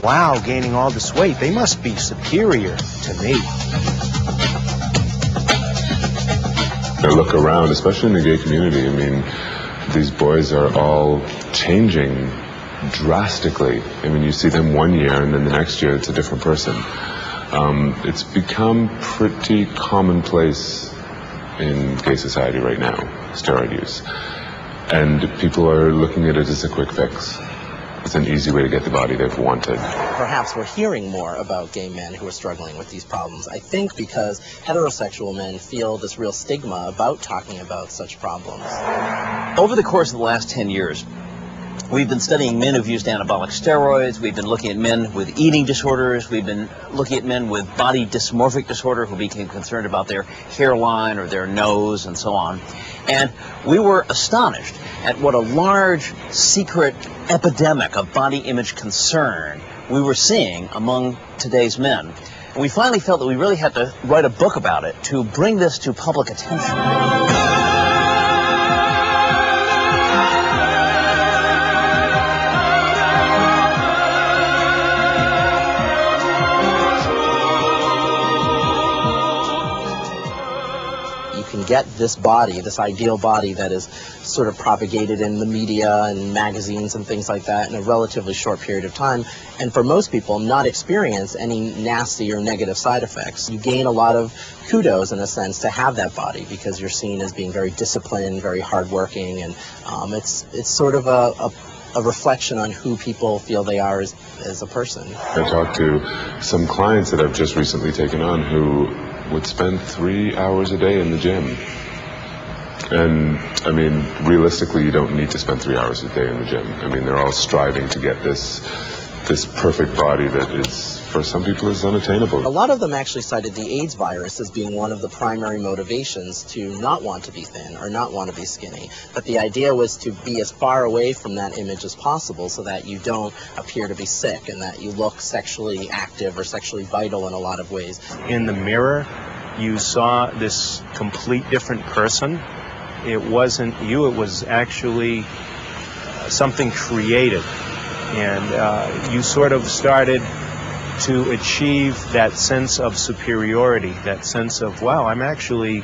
wow, gaining all this weight, they must be superior to me. I look around, especially in the gay community, I mean, these boys are all changing drastically. I mean, you see them one year and then the next year it's a different person. It's become pretty commonplace in gay society right now, steroid use. And people are looking at it as a quick fix. It's an easy way to get the body they've wanted. Perhaps we're hearing more about gay men who are struggling with these problems. I think because heterosexual men feel this real stigma about talking about such problems. Over the course of the last 10 years, we've been studying men who've used anabolic steroids. We've been looking at men with eating disorders. We've been looking at men with body dysmorphic disorder who became concerned about their hairline or their nose and so on. And we were astonished at what a large secret epidemic of body image concern we were seeing among today's men. And we finally felt that we really had to write a book about it to bring this to public attention. Get this body, this ideal body that is sort of propagated in the media and magazines and things like that in a relatively short period of time, and for most people not experience any nasty or negative side effects. You gain a lot of kudos in a sense to have that body because you're seen as being very disciplined, very hardworking, and it's sort of a reflection on who people feel they are as a person. I talked to some clients that I've just recently taken on who would spend 3 hours a day in the gym. And, I mean, realistically, you don't need to spend 3 hours a day in the gym. I mean, they're all striving to get this perfect body that is, for some people, is unattainable. A lot of them actually cited the AIDS virus as being one of the primary motivations to not want to be thin or not want to be skinny. But the idea was to be as far away from that image as possible so that you don't appear to be sick and that you look sexually active or sexually vital in a lot of ways. In the mirror, you saw this complete different person. It wasn't you, it was actually something created. And you sort of started to achieve that sense of superiority, that sense of, wow, I'm actually,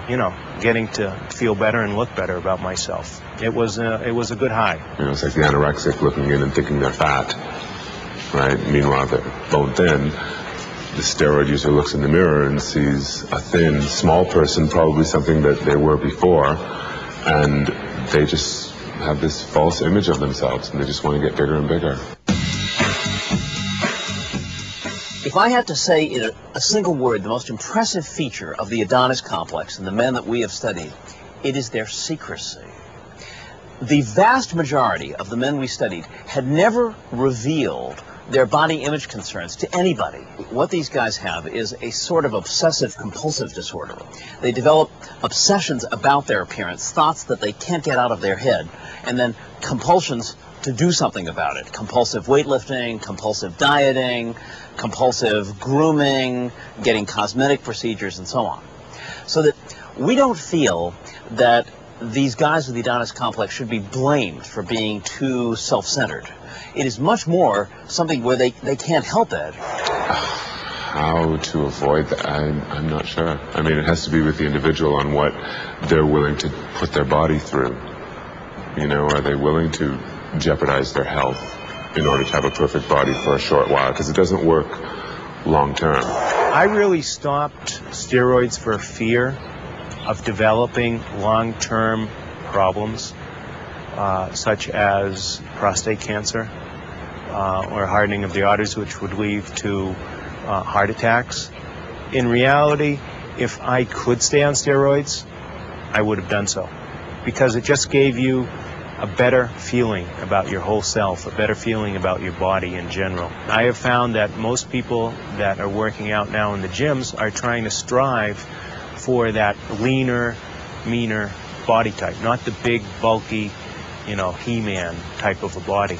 you know, getting to feel better and look better about myself. It was a good high. You know, it's like the anorexic looking in and thinking they're fat, right? Meanwhile, they're bone thin. The steroid user looks in the mirror and sees a thin, small person, probably something that they were before, and they just have this false image of themselves, and they just want to get bigger and bigger. If I had to say in a single word the most impressive feature of the Adonis complex and the men that we have studied, it is their secrecy. The vast majority of the men we studied had never revealed their body image concerns to anybody. What these guys have is a sort of obsessive-compulsive disorder. They develop obsessions about their appearance, thoughts that they can't get out of their head, and then compulsions to do something about it. Compulsive weightlifting, compulsive dieting, compulsive grooming, getting cosmetic procedures, and so on. So that we don't feel that these guys with the Adonis complex should be blamed for being too self-centered. It is much more something where they can't help it. How to avoid that? I'm not sure. I mean, it has to be with the individual on what they're willing to put their body through. You know, are they willing to jeopardize their health in order to have a perfect body for a short while? Because it doesn't work long term. I really stopped steroids for fear of developing long-term problems, such as prostate cancer or hardening of the arteries, which would lead to heart attacks. In reality, if I could stay on steroids, I would have done so, because it just gave you a better feeling about your whole self, a better feeling about your body in general. I have found that most people that are working out now in the gyms are trying to strive for that leaner, meaner body type, not the big, bulky, you know, He-Man type of a body.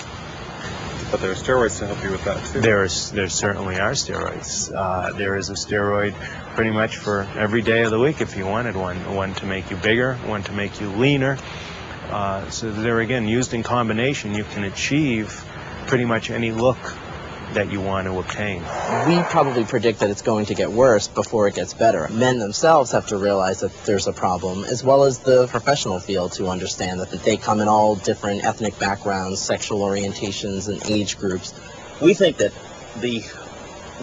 But there are steroids to help you with that too. There certainly are steroids. There is a steroid pretty much for every day of the week if you wanted one to make you bigger, one to make you leaner. So they're, again, used in combination, you can achieve pretty much any look that you want to obtain. We probably predict that it's going to get worse before it gets better. Men themselves have to realize that there's a problem, as well as the professional field to understand that they come in all different ethnic backgrounds, sexual orientations, and age groups. We think that the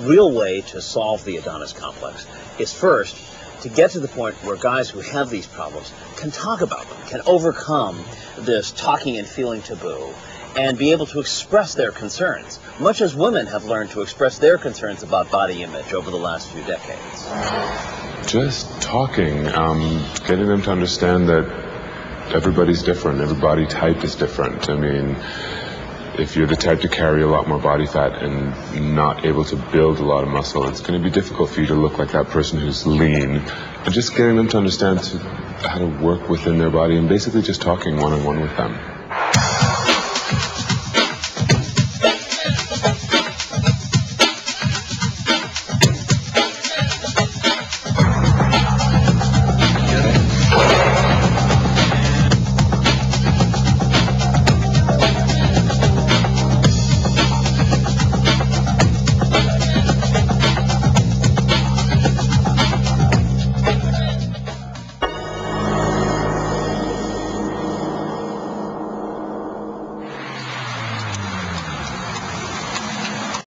real way to solve the Adonis complex is first to get to the point where guys who have these problems can talk about them, can overcome this talking and feeling taboo, and be able to express their concerns, much as women have learned to express their concerns about body image over the last few decades. Just talking, getting them to understand that everybody's different, every body type is different. I mean, if you're the type to carry a lot more body fat and not able to build a lot of muscle, it's going to be difficult for you to look like that person who's lean. And just getting them to understand how to work within their body and basically just talking one-on-one with them.